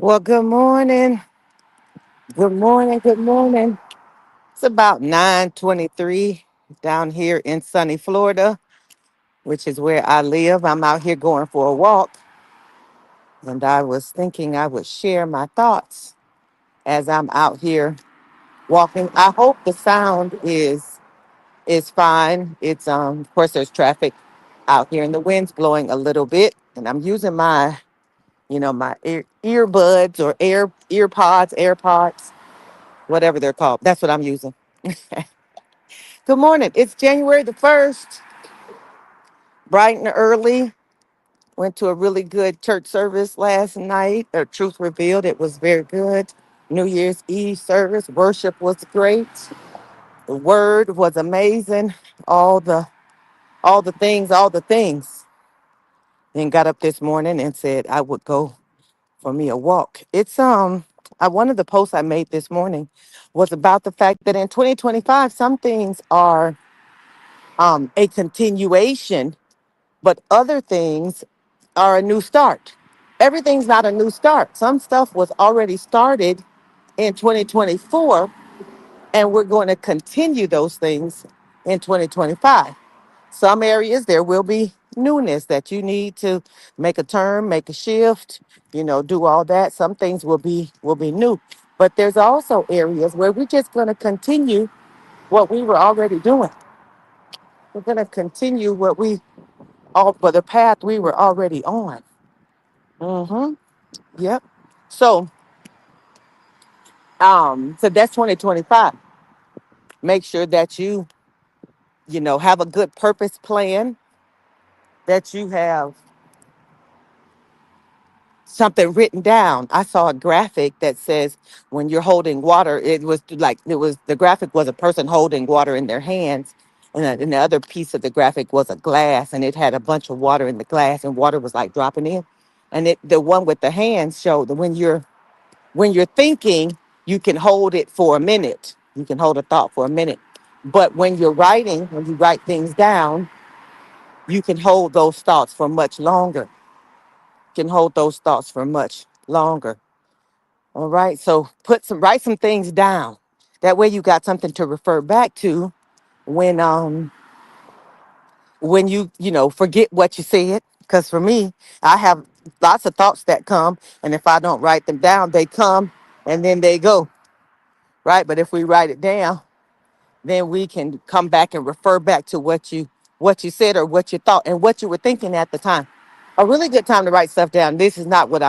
Well, good morning. Good morning. Good morning. It's about 9:23 down here in sunny Florida, which is where I live. I'm out here going for a walk, and I was thinking I would share my thoughts as I'm out here walking. I hope the sound is fine. It's of course there's traffic out here and the wind's blowing a little bit, and I'm using my my earbuds or AirPods, whatever they're called. That's what I'm using. Good morning. It's January the 1st, bright and early. Went to a really good church service last night. Truth Revealed. It was very good. New Year's Eve service. Worship was great. The word was amazing. All the all the things. Then got up this morning and said I would go for me a walk. One of the posts I made this morning was about the fact that in 2025 some things are a continuation, but other things are a new start. Everything's not a new start. Some stuff was already started in 2024, and we're going to continue those things in 2025. Some areas there will be newness that you need to make a turn, make a shift, do all that. Some things will be new. But there's also areas where we're just going to continue what we were already doing. We're going to continue what we all for the path we were already on. Mm-hmm. Yep. So, so that's 2025. Make sure that you have a good purpose plan, that you have something written down. I saw a graphic that says when you're holding water, the graphic was a person holding water in their hands. And the other piece of the graphic was a glass, and it had a bunch of water in the glass, and water was like dropping in. And the one with the hands showed that when you're thinking, you can hold it for a minute. You can hold a thought for a minute. But when you're writing, when you write things down, you can hold those thoughts for much longer. You can hold those thoughts for much longer. All right. So write some things down. That way you got something to refer back to when when you forget what you said. Because for me, I have lots of thoughts that come, and if I don't write them down, they come and then they go. Right. But if we write it down, then we can come back and refer back to what you said or what you thought and what you were thinking at the time. A really good time to write stuff down. This is not what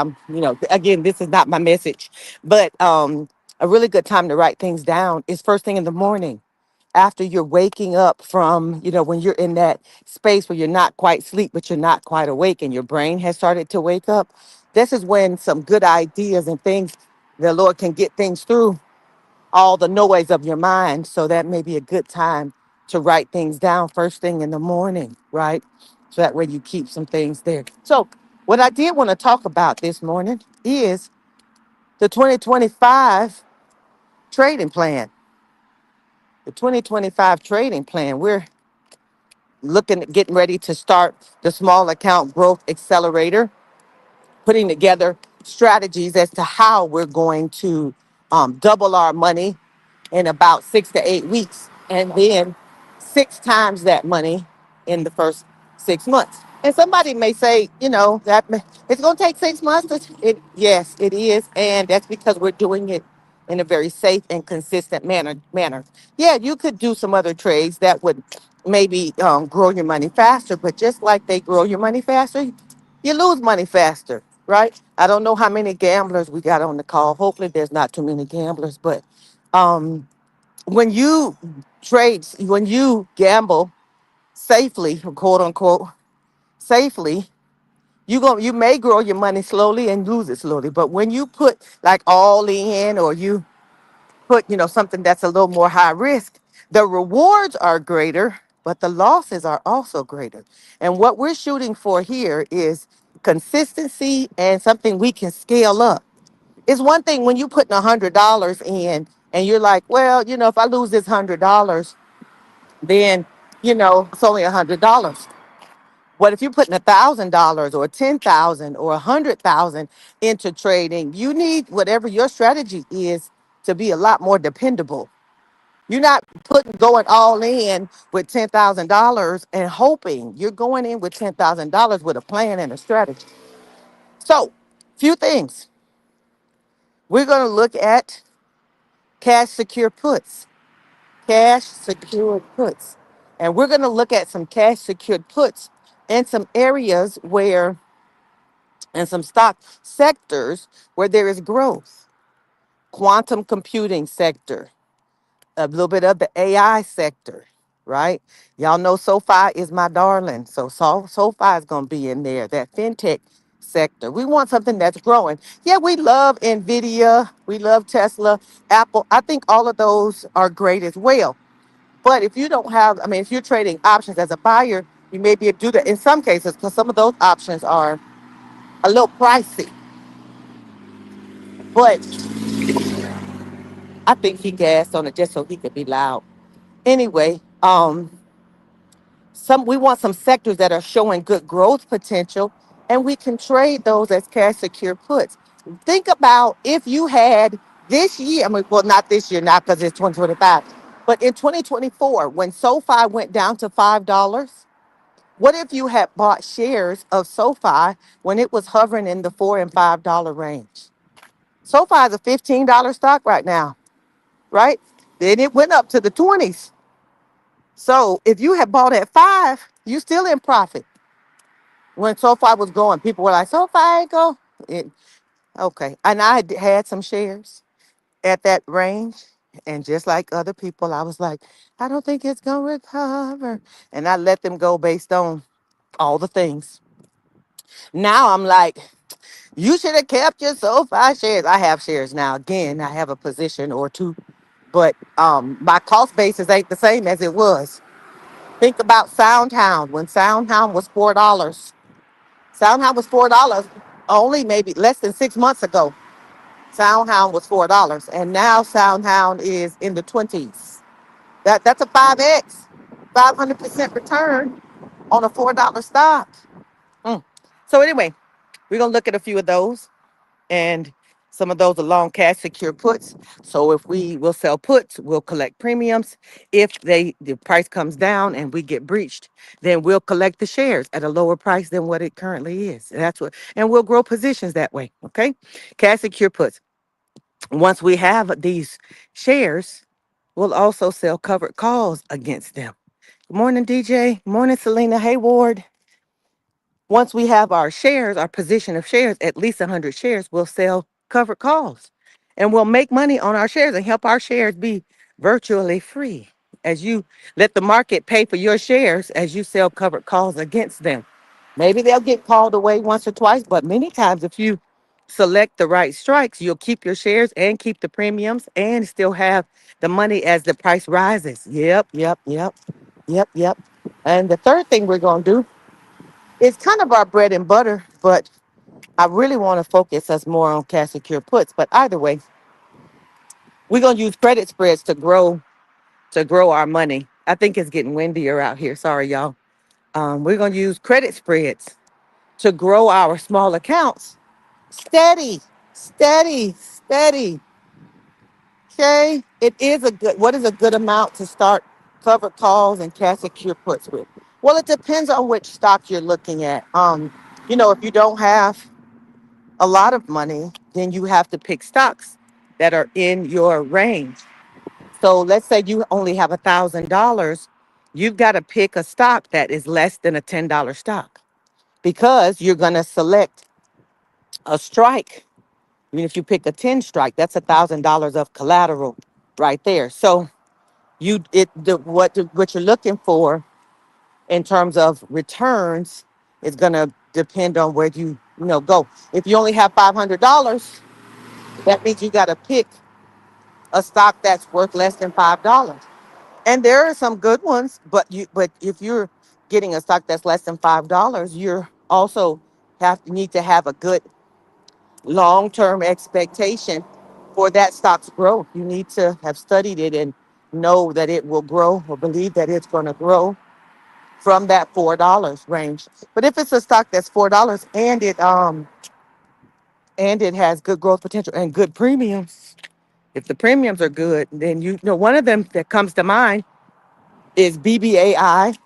again, this is not my message, but a really good time to write things down is first thing in the morning after you're waking up from, when you're in that space where you're not quite asleep, but you're not quite awake and your brain has started to wake up. This is when some good ideas and things, the Lord can get things through all the noise of your mind. So that may be a good time to write things down first thing in the morning, right? So that way you keep some things there. So what I did want to talk about this morning is the 2025 trading plan. The 2025 trading plan. We're looking at getting ready to start the small account growth accelerator, putting together strategies as to how we're going to double our money in about 6 to 8 weeks, and then 6 times that money in the first 6 months. And somebody may say, it's going to take 6 months. Yes, it is, and that's because we're doing it in a very safe and consistent manner. Yeah, you could do some other trades that would maybe grow your money faster, but just like they grow your money faster, you lose money faster, right? I don't know how many gamblers we got on the call. Hopefully, there's not too many gamblers, but um, when you when you gamble safely, quote unquote, safely, you may grow your money slowly and lose it slowly. But when you put like all in, or you put, something that's a little more high risk, the rewards are greater, but the losses are also greater. And what we're shooting for here is consistency and something we can scale up. It's one thing when you putting $100 in and you're like, well, if I lose this $100, then it's only $100. What if you're putting $1,000 or 10,000 or 100,000 into trading? You need whatever your strategy is to be a lot more dependable. You're not going all in with $10,000 and hoping. You're going in with $10,000 with a plan and a strategy. So, few things. We're going to look at cash secure puts, cash secured puts. And we're going to look at some cash secured puts in some areas where, and some stock sectors where there is growth. Quantum computing sector, a little bit of the AI sector, right? Y'all know SoFi is my darling. SoFi is going to be in there, that fintech sector. We want something that's growing. Yeah, we love NVIDIA. We love Tesla, Apple. I think all of those are great as well. But if you don't have, I mean, if you're trading options as a buyer, you may be able to do that in some cases because some of those options are a little pricey. But I think he gassed on it just so he could be loud. Anyway, some we want some sectors that are showing good growth potential, and we can trade those as cash secure puts. Think about if you had this year, I mean, well, not this year, not because it's 2025, but in 2024, when SoFi went down to $5, what if you had bought shares of SoFi when it was hovering in the $4 and $5 range? SoFi is a $15 stock right now, right? Then it went up to the 20s. So if you had bought at five, you still in profit. When SoFi was going, people were like, SoFi ain't go. It, okay. And I had some shares at that range. And just like other people, I was like, I don't think it's going to recover. And I let them go based on all the things. Now I'm like, you should have kept your SoFi shares. I have shares now. Again, I have a position or two, but my cost basis ain't the same as it was. Think about SoundHound when SoundHound was $4. SoundHound was $4 only maybe less than 6 months ago. SoundHound was $4, and now SoundHound is in the 20s. That's a 5x, 500% return on a $4 stock. Mm. So anyway, we're gonna look at a few of those, and some of those are long cash secure puts. So if we will sell puts, we'll collect premiums. If the price comes down and we get breached, then we'll collect the shares at a lower price than what it currently is. And we'll grow positions that way. Okay. Cash secure puts. Once we have these shares, we'll also sell covered calls against them. Good morning, DJ. Good morning, Selena Hayward. Once we have our shares, our position of shares, at least 100 shares, we'll sell covered calls. And we'll make money on our shares and help our shares be virtually free as you let the market pay for your shares as you sell covered calls against them. Maybe they'll get called away once or twice, but many times if you select the right strikes, you'll keep your shares and keep the premiums and still have the money as the price rises. Yep, yep, yep, yep, yep. And the third thing we're going to do, it's kind of our bread and butter, but I really want to focus us more on cash secure puts. But either way, we're gonna use credit spreads to grow our money. I think it's getting windier out here. Sorry, y'all. We're gonna use credit spreads to grow our small accounts. Steady, steady, steady. Okay. It is a good. What is a good amount to start covered calls and cash secure puts with? Well, it depends on which stock you're looking at. If you don't have a lot of money, then you have to pick stocks that are in your range. So let's say you only have $1,000, you've got to pick a stock that is less than a $10 stock because you're going to select a strike. I mean, if you pick a 10 strike, that's $1,000 of collateral right there. So what you're looking for in terms of returns is going to depend on where you go. If you only have $500, that means you got to pick a stock that's worth less than $5. And there are some good ones, but if you're getting a stock that's less than $5, you're also need to have a good long-term expectation for that stock's growth. You need to have studied it and know that it will grow or believe that it's going to grow. from that $4 range. But if it's a stock that's $4 and it has good growth potential and good premiums, if the premiums are good, then you know one of them that comes to mind is BBAI.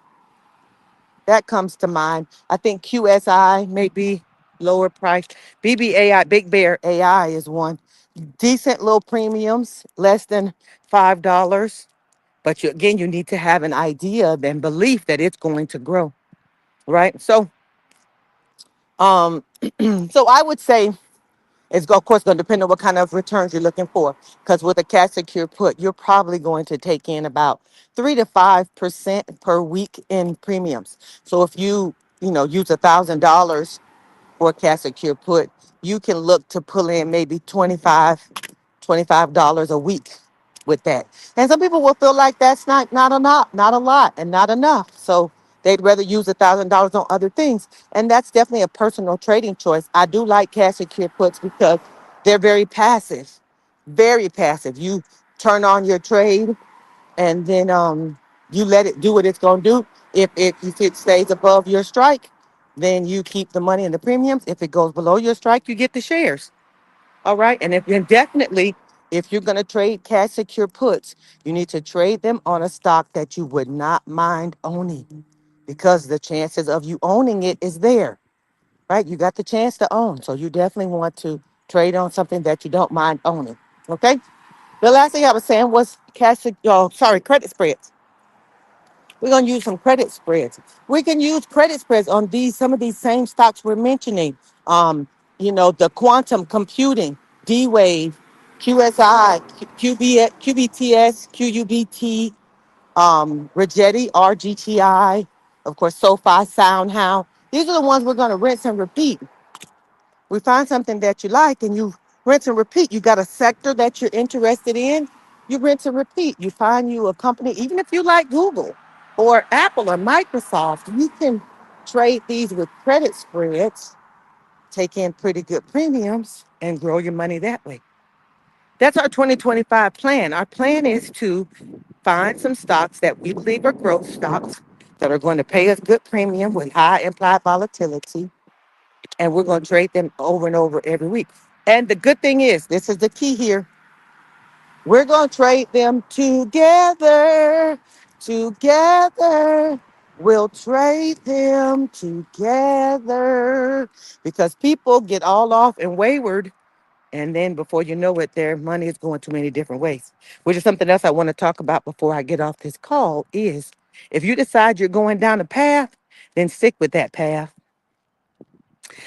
That comes to mind. I think QSI may be lower price. BBAI, Big Bear AI is one. Decent little premiums, less than $5. But you, again, you need to have an idea and belief that it's going to grow, right? Um, so I would say it's of course going to depend on what kind of returns you're looking for. Because with a cash secure put, you're probably going to take in about 3 to 5% per week in premiums. So if you use $1,000 for a cash secure put, you can look to pull in maybe $25 a week with that. And some people will feel like that's not enough, not a lot, and not enough. So they'd rather use $1,000 on other things. And that's definitely a personal trading choice. I do like cash secure puts because they're very passive. Very passive. You turn on your trade and then you let it do what it's gonna do. If it stays above your strike, then you keep the money and the premiums. If it goes below your strike, you get the shares. All right. And definitely, if you're going to trade cash secure puts, you need to trade them on a stock that you would not mind owning because the chances of you owning it is there, right? You got the chance to own. So you definitely want to trade on something that you don't mind owning. Okay. The last thing I was saying was credit spreads. We're going to use some credit spreads. We can use credit spreads on some of these same stocks we're mentioning. Um, the quantum computing, D-Wave, QSI, QBTS, QUBT, Rigetti, RGTI, of course, SoFi, SoundHound. These are the ones we're going to rinse and repeat. We find something that you like and you rinse and repeat. You got a sector that you're interested in, you rinse and repeat. You find you a company, even if you like Google or Apple or Microsoft, you can trade these with credit spreads, take in pretty good premiums, and grow your money that way. That's our 2025 plan. Our plan is to find some stocks that we believe are growth stocks that are going to pay us good premium with high implied volatility, and we're going to trade them over and over every week. And the good thing is, this is the key here. We're going to trade them together. Together. We'll trade them together because people get all off and wayward. And then before you know it, their money is going too many different ways, which is something else I want to talk about before I get off this call is if you decide you're going down a path, then stick with that path.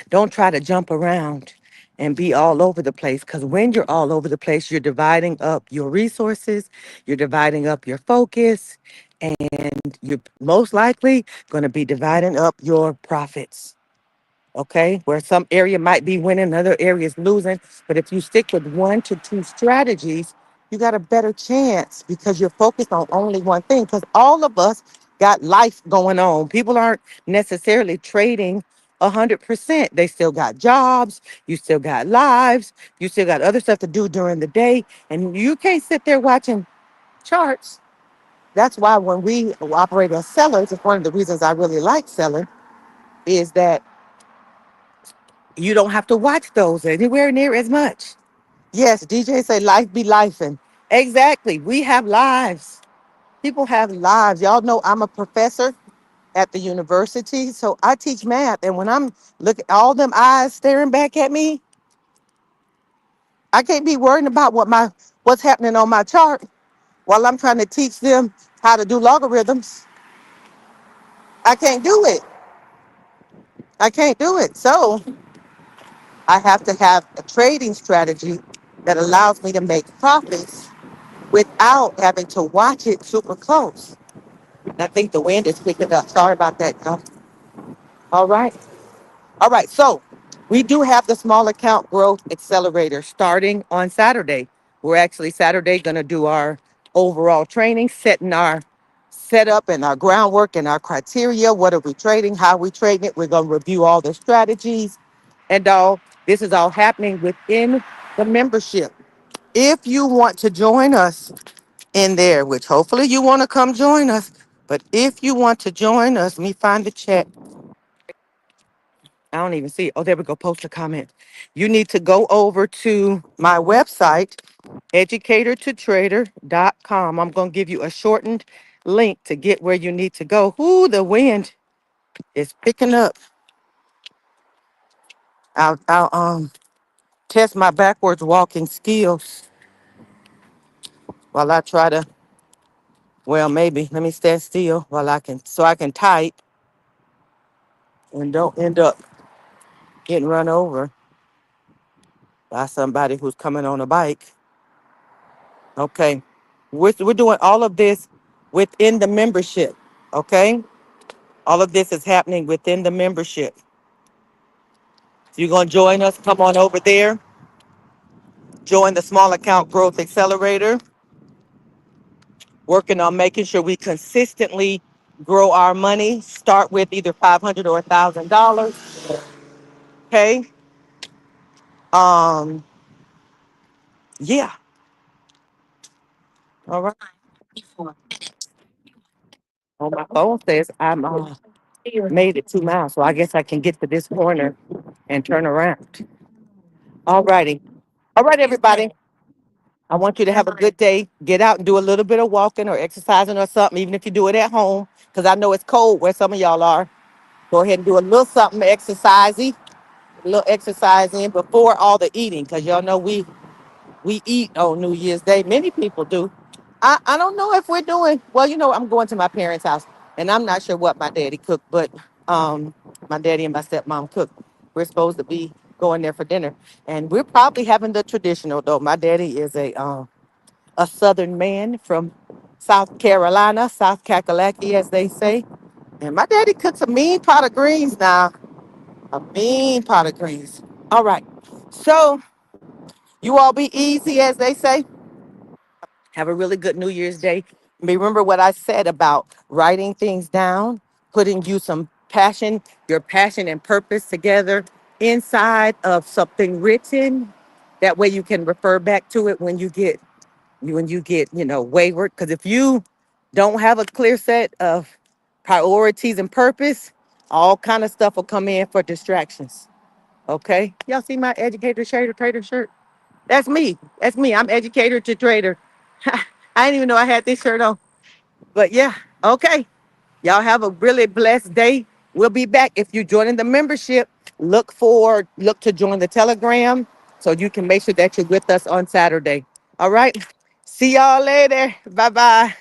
Don't try to jump around and be all over the place because when you're all over the place, you're dividing up your resources, you're dividing up your focus, and you're most likely going to be dividing up your profits. Okay, where some area might be winning, another area is losing. But if you stick with 1 to 2 strategies, you got a better chance because you're focused on only one thing. Because all of us got life going on. People aren't necessarily trading 100%. They still got jobs. You still got lives. You still got other stuff to do during the day, and you can't sit there watching charts. That's why when we operate as sellers, it's one of the reasons I really like selling is that you don't have to watch those anywhere near as much. Yes, DJ say life be life. And exactly. We have lives. People have lives. Y'all know I'm a professor at the university. So I teach math. And when I'm looking all them eyes staring back at me, I can't be worrying about what's happening on my chart while I'm trying to teach them how to do logarithms. I can't do it. I can't do it. So I have to have a trading strategy that allows me to make profits without having to watch it super close. And I think the wind is picking up. Sorry about that, y'all. All right. All right. So we do have the small account growth accelerator starting on Saturday. We're actually Saturday going to do our overall training, setting our setup and our groundwork and our criteria. What are we trading? How are we trading it? We're going to review all the strategies and all. This is all happening within the membership. If you want to join us in there, which hopefully you want to come join us, But if you want to join us, let me find the chat. I don't even see it. Oh, there we go. Post a comment. You need to go over to my website, educatortotrader.com. I'm going to give you a shortened link to get where you need to go. Ooh, the wind is picking up. I'll test my backwards walking skills while I try to, well, maybe let me stand still while I can type and don't end up getting run over by somebody who's coming on a bike. Okay. We're doing all of this within the membership. Okay. All of this is happening within the membership. So you're going to join us. Come on over there. Join the Small Account Growth Accelerator. Working on making sure we consistently grow our money. Start with either $500 or $1,000. Okay. Um. Yeah. All right. Oh, my phone says I'm made it 2 miles, so I guess I can get to this corner and turn around. All righty. All right, everybody. I want you to have a good day. Get out and do a little bit of walking or exercising or something, even if you do it at home, because I know it's cold where some of y'all are. Go ahead and do a little something exercisey, a little exercising before all the eating, because y'all know we eat on New Year's Day. Many people do. I don't know if we're doing well. I'm going to my parents' house, and I'm not sure what my daddy cooked, but my daddy and my stepmom cooked. We're supposed to be going there for dinner, and we're probably having the traditional though. My daddy is a Southern man from South Carolina, South Kakalaki, as they say, and my daddy cooks a mean pot of greens now, a mean pot of greens. All right, so you all be easy, as they say. Have a really good New Year's Day. Remember what I said about writing things down, putting your passion and purpose together inside of something written. That way you can refer back to it when you get wayward. Because if you don't have a clear set of priorities and purpose, all kind of stuff will come in for distractions. Okay. Y'all see my educator trader shirt? That's me. That's me. I'm educator to trader. I didn't even know I had this shirt on. But yeah, okay. Y'all have a really blessed day. We'll be back. If you're joining the membership, look to join the Telegram so you can make sure that you're with us on Saturday. All right. See y'all later. Bye-bye.